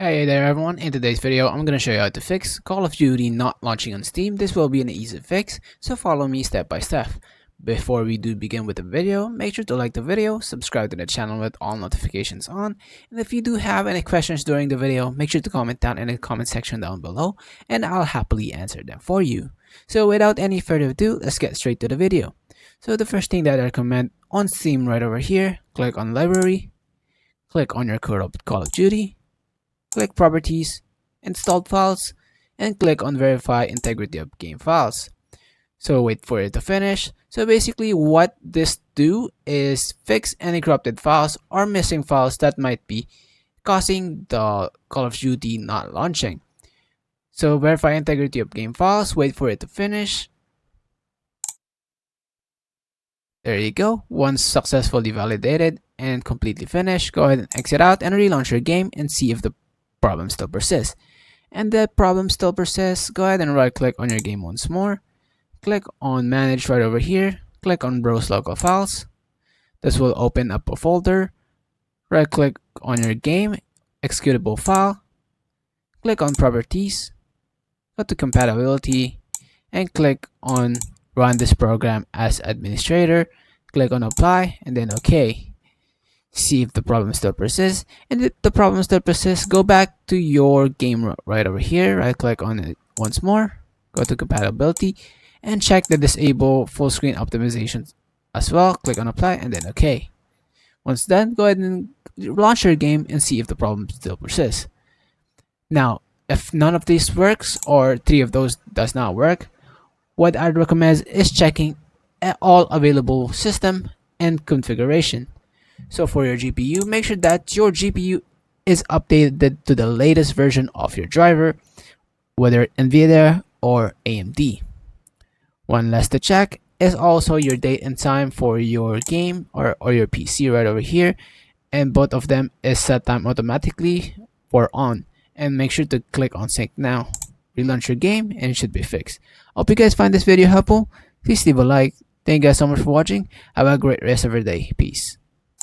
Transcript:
Hey there everyone, in today's video I'm going to show you how to fix Call of Duty not launching on Steam. This will be an easy fix, so follow me step by step. Before we do begin with the video, make sure to like the video, subscribe to the channel with all notifications on, and if you do have any questions during the video, make sure to comment down in the comment section down below, and I'll happily answer them for you. So without any further ado, let's get straight to the video. So the first thing that I recommend on Steam right over here, click on Library, click on your Call of Duty, click Properties, Installed Files, and click on Verify Integrity of Game Files. So wait for it to finish. So basically what this do is fix any corrupted files or missing files that might be causing the Call of Duty not launching. So verify integrity of game files, wait for it to finish. There you go. Once successfully validated and completely finished, go ahead and exit out and relaunch your game and see if the problem still persists. And the problem still persists, go ahead and right click on your game once more. Click on manage right over here. Click on browse local files. This will open up a folder. Right click on your game, executable file. Click on properties. Go to compatibility and click on run this program as administrator. Click on apply and then OK. See if the problem still persists, and if the problem still persists, go back to your game right over here, right click on it once more, go to compatibility and check the disable full screen optimization as well. Click on apply and then OK. Once done, go ahead and launch your game and see if the problem still persists. Now if none of these works or three of those does not work, what I'd recommend is checking all available system and configuration. So for your GPU, make sure that your GPU is updated to the latest version of your driver, whether NVIDIA or AMD. One last to check is also your date and time for your game or your PC right over here, and both of them is set time automatically for on, and make sure to click on sync now. Relaunch your game and it should be fixed. Hope you guys find this video helpful. Please leave a like. Thank you guys so much for watching. Have a great rest of your day. Peace.